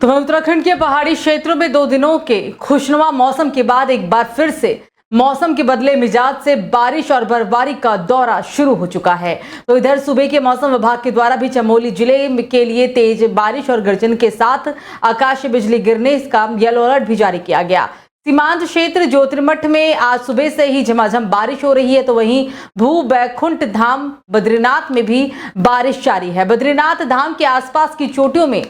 तो उत्तराखंड के पहाड़ी क्षेत्रों में 2 दिनों के खुशनुमा मौसम के बाद एक बार फिर से मौसम के बदले मिजाज से बारिश और बर्फबारी का दौरा शुरू हो चुका है। तो इधर सूबे के मौसम विभाग के द्वारा भी चमोली जिले के लिए तेज बारिश और गर्जन के साथ आकाशीय बिजली गिरने का येलो अलर्ट भी जारी किया गया। सीमांत क्षेत्र ज्योतिर्मठ में आज सुबह से ही झमाझम बारिश हो रही है, तो वहीं भू बैकुंठ धाम बद्रीनाथ में भी बारिश जारी है। बद्रीनाथ धाम के आसपास की चोटियों में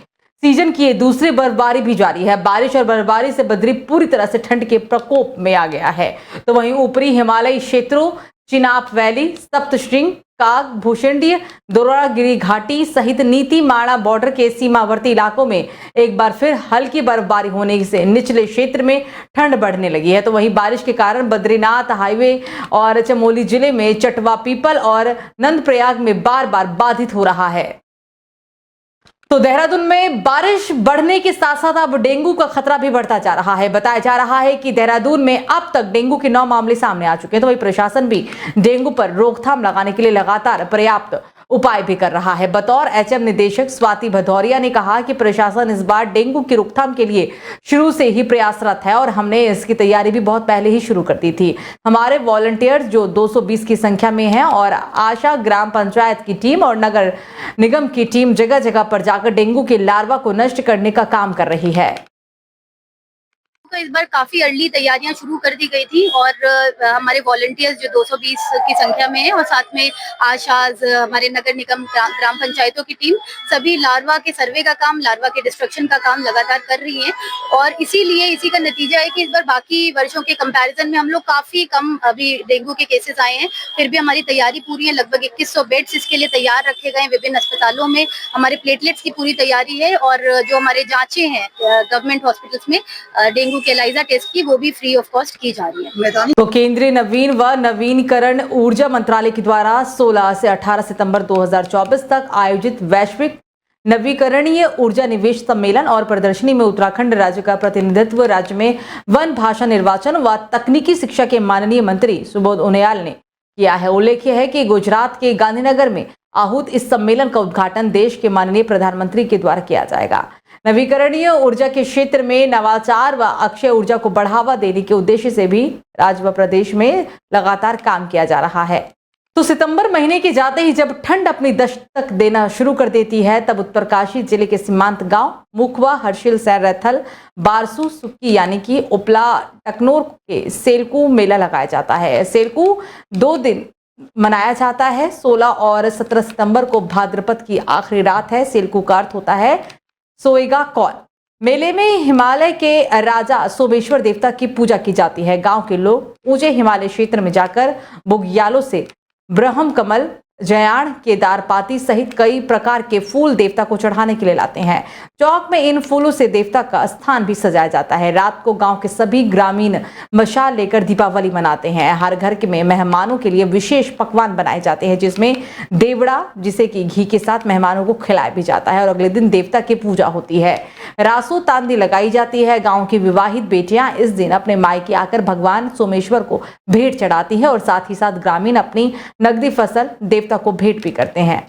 सीजन की दूसरी बर्फबारी भी जारी है। बारिश और बर्फबारी से बद्री पूरी तरह से ठंड के प्रकोप में आ गया है। तो वहीं ऊपरी हिमालयी क्षेत्रों चिनाब वैली, सप्तशृंग, काग, भूषंडीय, दोरागिरी घाटी सहित नीति माणा बॉर्डर के सीमावर्ती इलाकों में एक बार फिर हल्की बर्फबारी होने से निचले क्षेत्र में ठंड बढ़ने लगी है। तो वहीं बारिश के कारण बद्रीनाथ हाईवे और चमोली जिले में चटवा पीपल और नंदप्रयाग में बार बार बाधित हो रहा है। तो देहरादून में बारिश बढ़ने के साथ साथ अब डेंगू का खतरा भी बढ़ता जा रहा है। बताया जा रहा है कि देहरादून में अब तक डेंगू के 9 मामले सामने आ चुके हैं। तो वही प्रशासन भी डेंगू पर रोकथाम लगाने के लिए लगातार पर्याप्त उपाय भी कर रहा है। बतौर एचएम निदेशक स्वाति भदौरिया ने कहा कि प्रशासन इस बार डेंगू की रोकथाम के लिए शुरू से ही प्रयासरत है और हमने इसकी तैयारी भी बहुत पहले ही शुरू कर दी थी। हमारे वॉलंटियर्स जो 220 की संख्या में हैं और आशा ग्राम पंचायत की टीम और नगर निगम की टीम जगह जगह पर जाकर डेंगू के लार्वा को नष्ट करने का काम कर रही है। तो इस बार काफी अर्ली तैयारियां शुरू कर दी गई थी और हमारे वॉलंटियर्स जो 220 की संख्या में है और साथ में आशाज, हमारे नगर निगम ग्राम पंचायतों की टीम सभी लार्वा के सर्वे का काम, लार्वा के डिस्ट्रक्शन का काम लगातार कर रही है। और इसीलिए इसी का नतीजा है कि इस बार बाकी वर्षों के कंपैरिजन में हम लोग काफी कम अभी डेंगू के केसेस आए हैं। फिर भी हमारी तैयारी पूरी है। लगभग 2100 बेड्स इसके लिए तैयार रखे गए हैं। विभिन्न अस्पतालों में हमारे प्लेटलेट्स की पूरी तैयारी है और जो हमारे जांचें हैं गवर्नमेंट हॉस्पिटल्स में डेंगू के एलाइजा टेस्ट की, वो भी फ्री ऑफ कॉस्ट की जा रही है। तो केंद्रीय नवीन व नवीनकरण ऊर्जा मंत्रालय के द्वारा 16 से 18 सितंबर 2024 तक आयोजित वैश्विक नवीकरणीय ऊर्जा निवेश सम्मेलन और प्रदर्शनी में उत्तराखंड राज्य का प्रतिनिधित्व राज्य में वन भाषा निर्वाचन व तकनीकी शिक्षा के माननीय मंत्री सुबोध उनियाल ने किया है। उल्लेख्य है कि गुजरात के गांधीनगर में आहूत इस सम्मेलन का उद्घाटन देश के माननीय प्रधानमंत्री के द्वारा किया जाएगा। नवीकरणीय ऊर्जा के क्षेत्र में नवाचार व अक्षय ऊर्जा को बढ़ावा देने के उद्देश्य से भी राज्य व प्रदेश में लगातार काम किया जा रहा है। तो सितंबर महीने के जाते ही जब ठंड अपनी दस्तक देना शुरू कर देती है, तब उत्तरकाशी जिले के सीमांत गांव मुखवा, हर्षिल, सैरथल, बारसू, सुक्की यानी कि उपला, टकनोर के सेलकू मेला लगाया जाता है। सेलकू 2 दिन मनाया जाता है। 16 और 17 सितंबर को भाद्रपद की आखिरी रात है। सेलकू का अर्थ होता है सोएगा कौन। मेले में हिमालय के राजा सोमेश्वर देवता की पूजा की जाती है। गांव के लोग ऊंचे हिमालय क्षेत्र में जाकर बुग्यालों से ब्रह्म कमल, जयाण, केदारपाती सहित कई प्रकार के फूल देवता को चढ़ाने के लिए लाते हैं। चौक में इन फूलों से देवता का स्थान भी सजाया जाता है। रात को गांव के सभी ग्रामीण मशाल लेकर दीपावली मनाते हैं। हर घर में मेहमानों के लिए विशेष पकवान बनाए जाते हैं, जिसमें देवड़ा, जिसे कि घी के साथ मेहमानों को खिलाया भी जाता है और अगले दिन देवता की पूजा होती है। रासो तांदी लगाई जाती है। गाँव की विवाहित बेटियां इस दिन अपने मायके आकर भगवान सोमेश्वर को भेंट चढ़ाती है और साथ ही साथ ग्रामीण अपनी नगदी फसल देवता को भेंट भी करते हैं।